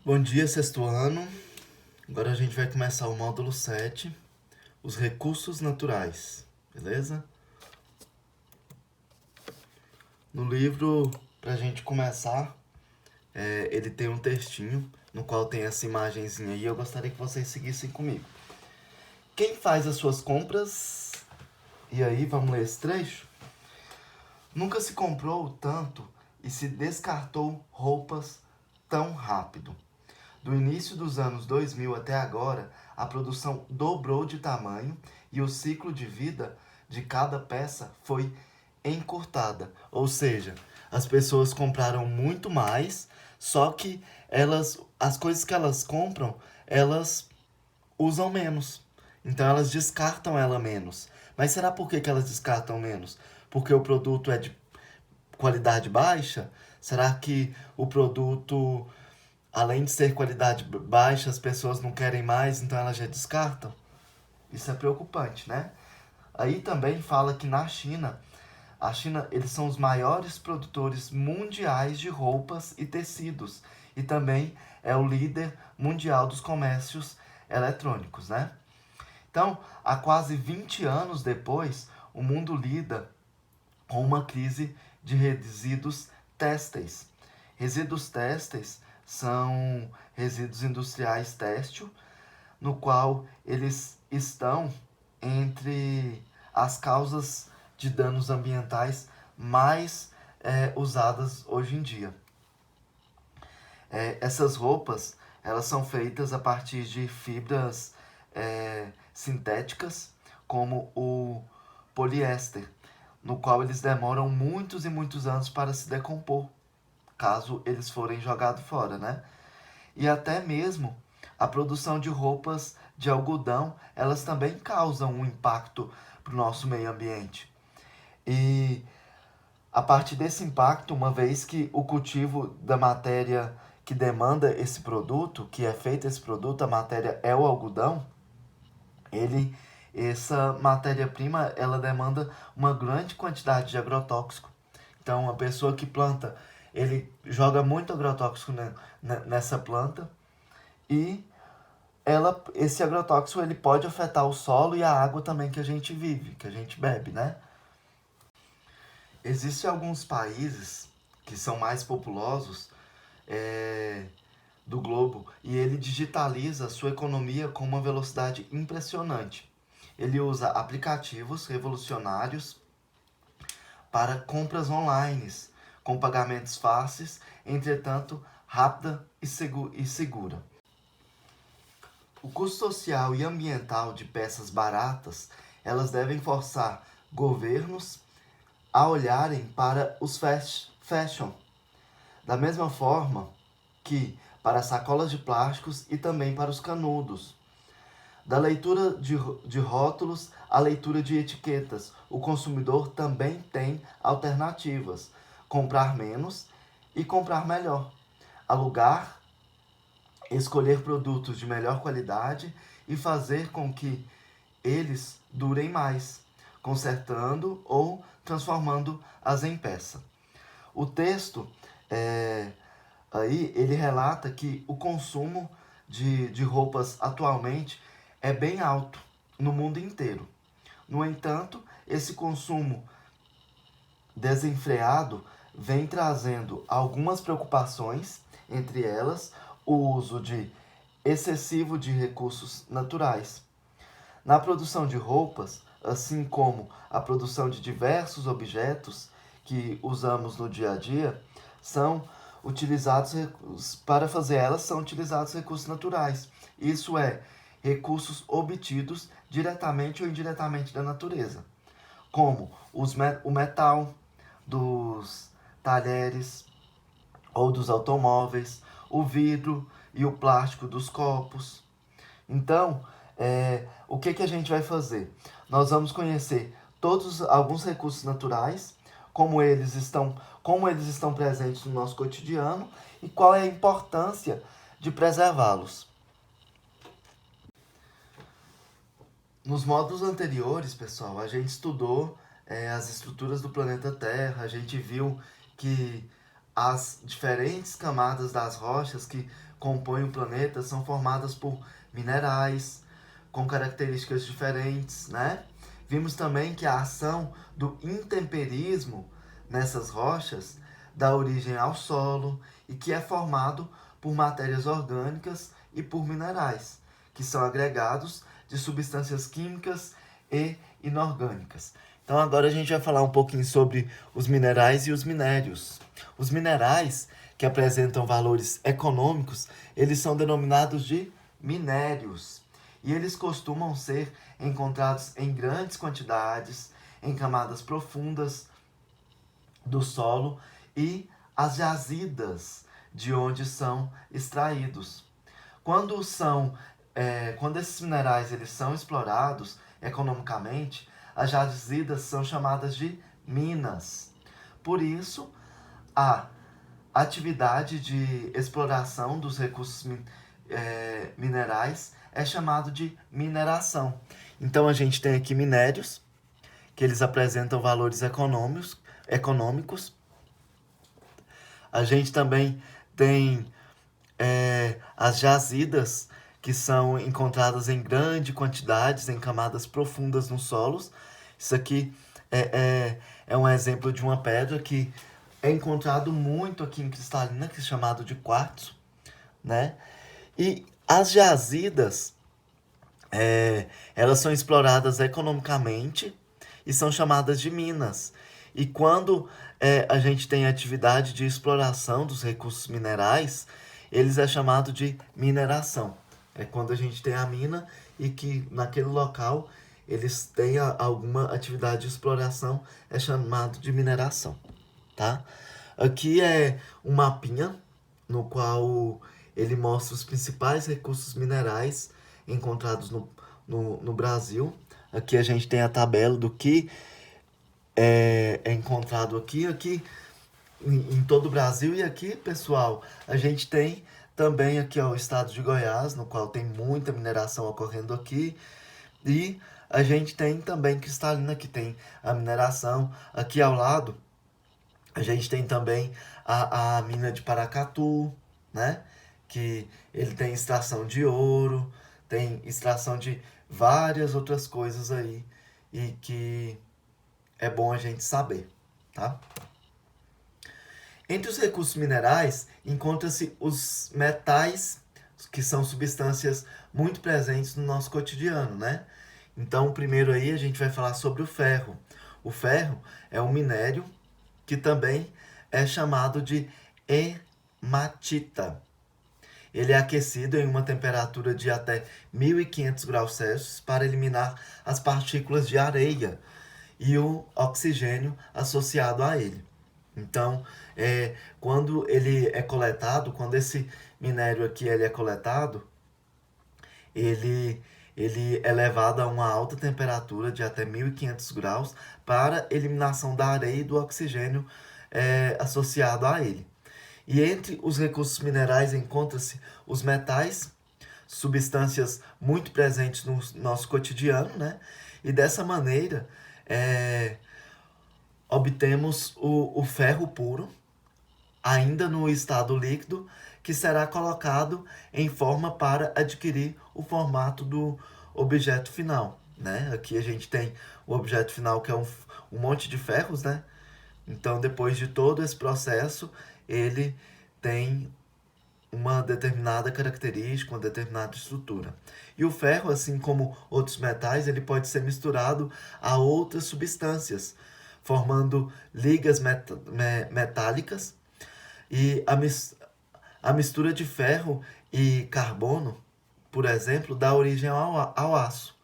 Bom dia, sexto ano. Agora a gente vai começar o módulo 7, os recursos naturais, beleza? No livro, pra gente começar, ele tem um textinho no qual tem essa imagenzinha aí. Eu gostaria que vocês seguissem comigo. Quem faz as suas compras? E aí, vamos ler esse trecho? Nunca se comprou tanto e se descartou roupas tão rápido. Do início dos anos 2000 até agora, a produção dobrou de tamanho e o ciclo de vida de cada peça foi encurtada. Ou seja, as pessoas compraram muito mais, só que as coisas que elas compram, elas usam menos. Então elas descartam ela menos. Mas será por que elas descartam menos? Porque o produto é de qualidade baixa? Será que o produto, além de ser qualidade baixa, as pessoas não querem mais, então elas já descartam? Isso é preocupante, né? Aí também fala que a China, eles são os maiores produtores mundiais de roupas e tecidos e também é o líder mundial dos comércios eletrônicos, né? Então, há quase 20 anos depois, o mundo lida com uma crise de resíduos têxteis. Resíduos têxteis são resíduos industriais têxtil, no qual eles estão entre as causas de danos ambientais mais usadas hoje em dia. Essas roupas elas são feitas a partir de fibras sintéticas, como o poliéster, no qual eles demoram muitos e muitos anos para se decompor, caso eles forem jogados fora, né? E até mesmo a produção de roupas de algodão, elas também causam um impacto para o nosso meio ambiente. E a partir desse impacto, uma vez que o cultivo da matéria que demanda esse produto, que é feito esse produto, a matéria é o algodão, ele essa matéria-prima, ela demanda uma grande quantidade de agrotóxico. Então, a pessoa que planta, ele joga muito agrotóxico nessa planta e esse agrotóxico ele pode afetar o solo e a água também que a gente vive, que a gente bebe, né? Existem alguns países que são mais populosos é, do globo e ele digitaliza a sua economia com uma velocidade impressionante. Ele usa aplicativos revolucionários para compras online, com pagamentos fáceis, entretanto rápida e segura. O custo social e ambiental de peças baratas, elas devem forçar governos a olharem para os fashion, da mesma forma que para sacolas de plásticos e também para os canudos. Da leitura de rótulos à leitura de etiquetas, o consumidor também tem alternativas: comprar menos e comprar melhor, alugar, escolher produtos de melhor qualidade e fazer com que eles durem mais, consertando ou transformando-as em peça. O texto aí ele relata que o consumo de roupas atualmente é bem alto no mundo inteiro. No entanto, esse consumo desenfreado vem trazendo algumas preocupações, entre elas o uso excessivo de recursos naturais. Na produção de roupas, assim como a produção de diversos objetos que usamos no dia a dia, são utilizados para fazer elas são utilizados recursos naturais. Isso é, recursos obtidos diretamente ou indiretamente da natureza, como o metal dos talheres ou dos automóveis, o vidro e o plástico dos copos. Então, o que a gente vai fazer? Nós vamos conhecer alguns recursos naturais, como eles estão presentes no nosso cotidiano e qual é a importância de preservá-los. Nos módulos anteriores, pessoal, a gente estudou as estruturas do planeta Terra, a gente viu que as diferentes camadas das rochas que compõem o planeta são formadas por minerais com características diferentes, né? Vimos também que a ação do intemperismo nessas rochas dá origem ao solo e que é formado por matérias orgânicas e por minerais, que são agregados de substâncias químicas e inorgânicas. Então agora a gente vai falar um pouquinho sobre os minerais e os minérios. Os minerais que apresentam valores econômicos, eles são denominados de minérios. E eles costumam ser encontrados em grandes quantidades, em camadas profundas do solo e as jazidas de onde são extraídos. Quando esses minerais eles são explorados economicamente, as jazidas são chamadas de minas. Por isso, a atividade de exploração dos recursos minerais é chamado de mineração. Então a gente tem aqui minérios, que eles apresentam valores econômicos. A gente também tem as jazidas, que são encontradas em grandes quantidades, em camadas profundas nos solos. Isso aqui é um exemplo de uma pedra que é encontrado muito aqui em Cristalina, que é chamado de quartzo, né? E as jazidas, elas são exploradas economicamente e são chamadas de minas. E quando a gente tem atividade de exploração dos recursos minerais, eles é chamado de mineração. É quando a gente tem a mina e que naquele local eles têm alguma atividade de exploração, é chamado de mineração, tá? Aqui é um mapinha no qual ele mostra os principais recursos minerais encontrados no Brasil. Aqui a gente tem a tabela do que é encontrado aqui em todo o Brasil. E aqui, pessoal, a gente tem também aqui ó, o estado de Goiás, no qual tem muita mineração ocorrendo aqui. E a gente tem também Cristalina, que tem a mineração. Aqui ao lado, a gente tem também a mina de Paracatu, né? Que ele tem extração de ouro, tem extração de várias outras coisas aí. E que é bom a gente saber, tá? Entre os recursos minerais, encontram-se os metais, que são substâncias muito presentes no nosso cotidiano, né? Então, primeiro aí a gente vai falar sobre o ferro. O ferro é um minério que também é chamado de hematita. Ele é aquecido em uma temperatura de até 1500 graus Celsius para eliminar as partículas de areia e o oxigênio associado a ele. Então, quando ele é coletado, quando esse minério aqui ele é coletado, ele é levado a uma alta temperatura de até 1500 graus para eliminação da areia e do oxigênio associado a ele. E entre os recursos minerais encontram-se os metais, substâncias muito presentes no nosso cotidiano, né? E dessa maneira obtemos o ferro puro, ainda no estado líquido, que será colocado em forma para adquirir o formato do objeto final, né? Aqui a gente tem o objeto final, que é um monte de ferros, né? Então, depois de todo esse processo, ele tem uma determinada característica, uma determinada estrutura. E o ferro, assim como outros metais, ele pode ser misturado a outras substâncias, formando ligas metálicas. E a mistura de ferro e carbono, por exemplo, dá origem ao aço.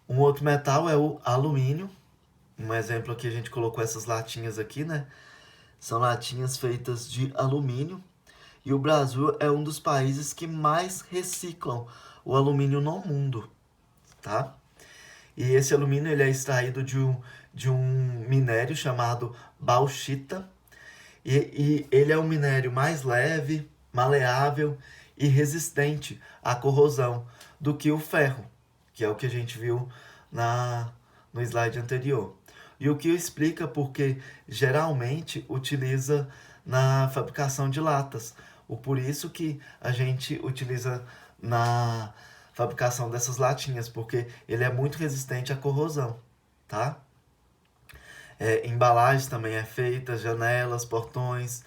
Um outro metal é o alumínio. Um exemplo aqui, a gente colocou essas latinhas aqui, né? São latinhas feitas de alumínio. E o Brasil é um dos países que mais reciclam o alumínio no mundo, tá? E esse alumínio ele é extraído de um minério chamado bauxita. E ele é um minério mais leve, maleável e resistente à corrosão do que o ferro, que é o que a gente viu no slide anterior. E o que explica porque geralmente utiliza na fabricação de latas. Por isso que a gente utiliza na fabricação dessas latinhas, porque ele é muito resistente à corrosão, tá? Embalagens também é feita, janelas, portões,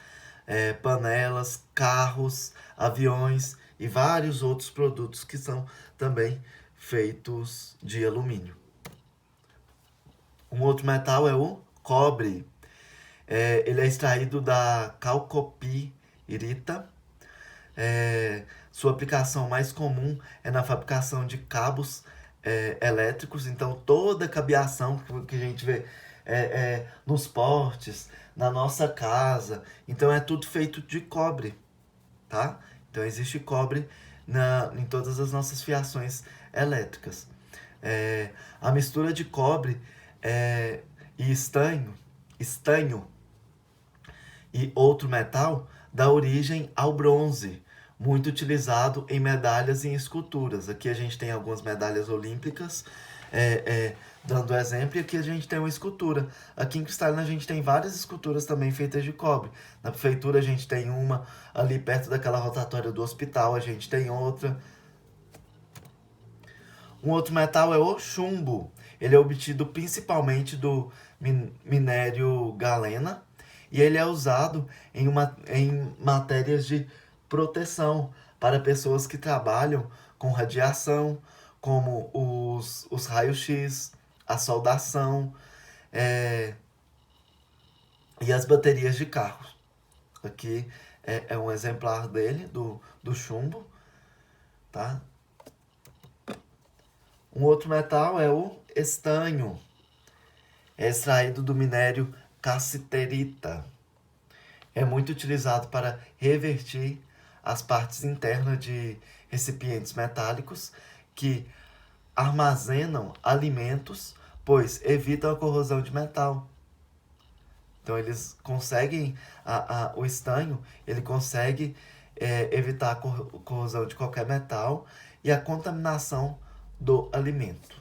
panelas, carros, aviões e vários outros produtos que são também feitos de alumínio. Um outro metal é o cobre. Ele é extraído da calcopirita. Sua aplicação mais comum é na fabricação de cabos elétricos. Então, toda a cabeação que a gente vê nos portes, na nossa casa, então é tudo feito de cobre, tá? Então, existe cobre em todas as nossas fiações elétricas. A mistura de cobre e estanho e outro metal dá origem ao bronze, muito utilizado em medalhas e em esculturas. Aqui a gente tem algumas medalhas olímpicas, dando exemplo, e aqui a gente tem uma escultura. Aqui em Cristalina a gente tem várias esculturas também feitas de cobre. Na prefeitura a gente tem uma, ali perto daquela rotatória do hospital a gente tem outra. Um outro metal é o chumbo. Ele é obtido principalmente do minério galena e ele é usado em matérias de proteção para pessoas que trabalham com radiação, como os raios-x, a soldação e as baterias de carros. Aqui é um exemplar dele, do chumbo, tá? Um outro metal é o estanho. É extraído do minério cassiterita. É muito utilizado para revertir as partes internas de recipientes metálicos que armazenam alimentos, pois evitam a corrosão de metal. Então eles conseguem, o estanho, ele consegue evitar a corrosão de qualquer metal e a contaminação do alimento.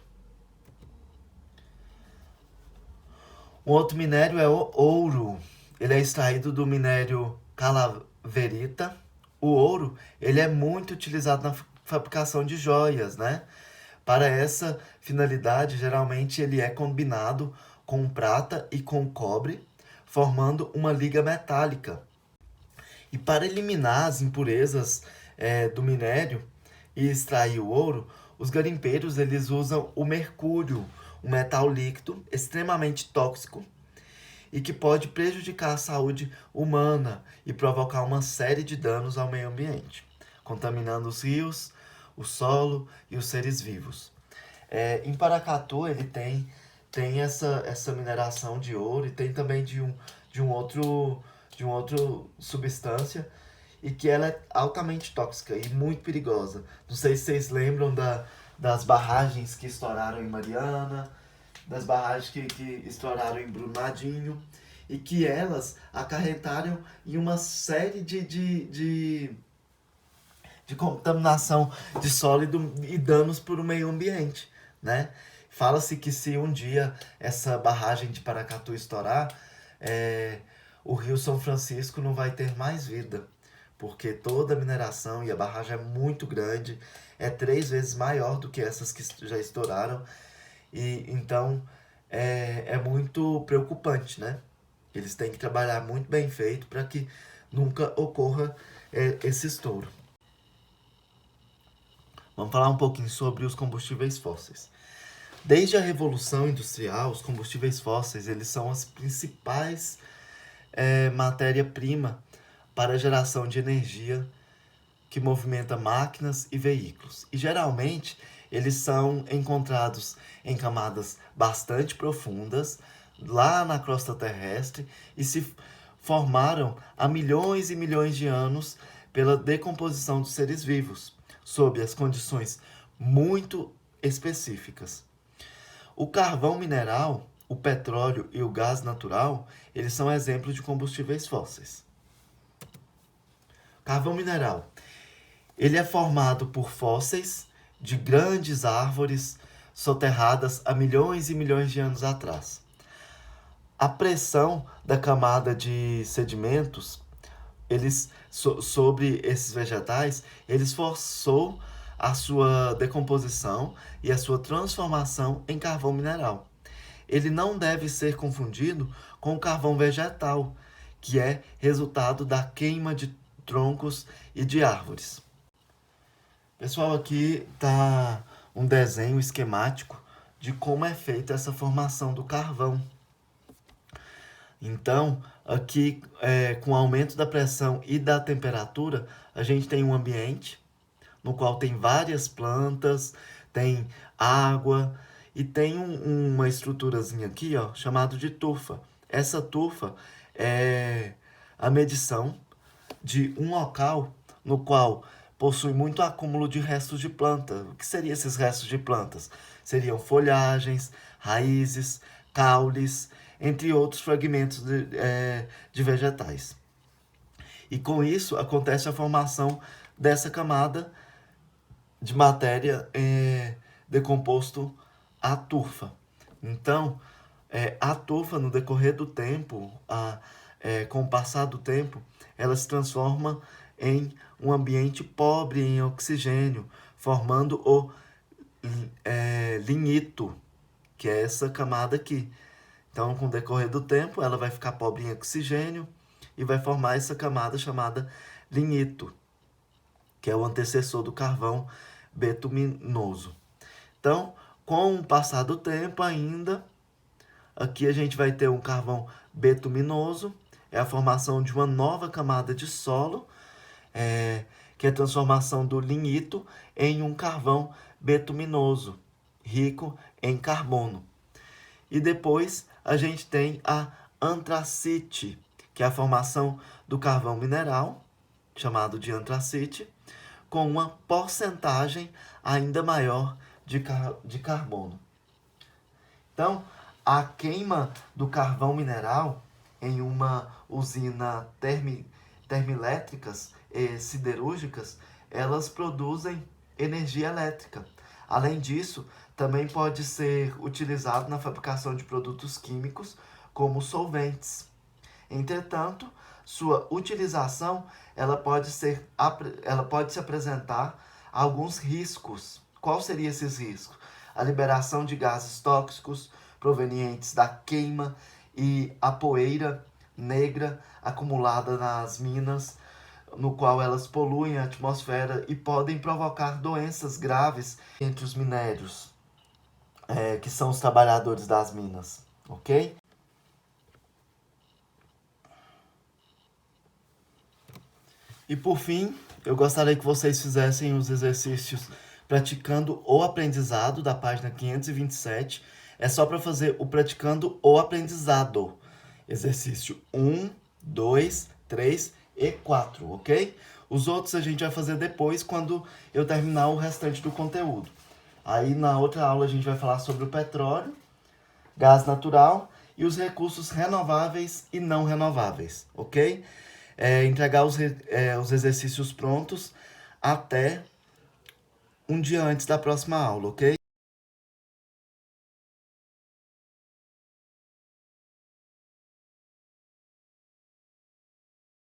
Um outro minério é o ouro. Ele é extraído do minério calaverita. O ouro, ele é muito utilizado na fabricação de joias, né? Para essa finalidade, geralmente ele é combinado com prata e com cobre, formando uma liga metálica. E para eliminar as impurezas do minério e extrair o ouro, os garimpeiros eles usam o mercúrio, um metal líquido extremamente tóxico e que pode prejudicar a saúde humana e provocar uma série de danos ao meio ambiente, contaminando os rios, o solo e os seres vivos. Em Paracatu ele tem essa mineração de ouro e tem também de um outro substância e que ela é altamente tóxica e muito perigosa. Não sei se vocês lembram das barragens que estouraram em Mariana, das barragens que estouraram em Brumadinho, e que elas acarretaram em uma série de contaminação de sólido e danos para o meio ambiente, né? Fala-se que se um dia essa barragem de Paracatu estourar, o Rio São Francisco não vai ter mais vida, porque toda a mineração e a barragem é muito grande, é 3 vezes maior do que essas que já estouraram, e então é muito preocupante, né? Eles têm que trabalhar muito bem feito para que nunca ocorra esse estouro. Vamos falar um pouquinho sobre os combustíveis fósseis. Desde a Revolução Industrial, os combustíveis fósseis eles são as principais matéria-prima para a geração de energia que movimenta máquinas e veículos. E geralmente eles são encontrados em camadas bastante profundas, lá na crosta terrestre, e se formaram há milhões e milhões de anos pela decomposição dos seres vivos, sob as condições muito específicas. O carvão mineral, o petróleo e o gás natural, eles são exemplos de combustíveis fósseis. Carvão mineral. Ele é formado por fósseis de grandes árvores soterradas há milhões e milhões de anos atrás. A pressão da camada de sedimentos sobre esses vegetais, eles forçou a sua decomposição e a sua transformação em carvão mineral. Ele não deve ser confundido com o carvão vegetal, que é resultado da queima de troncos e de árvores. Pessoal, aqui está um desenho esquemático de como é feita essa formação do carvão. Então, aqui, com o aumento da pressão e da temperatura, a gente tem um ambiente no qual tem várias plantas, tem água e tem uma estruturazinha aqui, ó, chamado de tufa. Essa tufa é a medição de um local no qual possui muito acúmulo de restos de planta. O que seriam esses restos de plantas? Seriam folhagens, raízes, caules, entre outros fragmentos de vegetais. E com isso acontece a formação dessa camada de matéria decomposto a turfa. Então, a turfa, no decorrer do tempo, com o passar do tempo, ela se transforma em um ambiente pobre em oxigênio, formando o lignito, que é essa camada aqui. Então, com o decorrer do tempo, ela vai ficar pobre em oxigênio e vai formar essa camada chamada lignito, que é o antecessor do carvão betuminoso. Então, com o passar do tempo ainda, aqui a gente vai ter um carvão betuminoso, é a formação de uma nova camada de solo, que é a transformação do lignito em um carvão betuminoso, rico em carbono. E depois a gente tem a antracite, que é a formação do carvão mineral, chamado de antracite, com uma porcentagem ainda maior de carbono. Então, a queima do carvão mineral em uma usina termoelétricas e siderúrgicas, elas produzem energia elétrica. Além disso, também pode ser utilizado na fabricação de produtos químicos como solventes. Entretanto, sua utilização ela pode se apresentar alguns riscos. Quais seriam esses riscos? A liberação de gases tóxicos provenientes da queima e a poeira negra acumulada nas minas, no qual elas poluem a atmosfera e podem provocar doenças graves entre os minérios, que são os trabalhadores das minas, ok? E por fim, eu gostaria que vocês fizessem os exercícios praticando o aprendizado da página 527. É só para fazer o praticando o aprendizado. Exercício 1, 2, 3 e 4, ok? Os outros a gente vai fazer depois, quando eu terminar o restante do conteúdo. Aí na outra aula a gente vai falar sobre o petróleo, gás natural e os recursos renováveis e não renováveis, ok? Entregar os exercícios prontos até um dia antes da próxima aula, ok?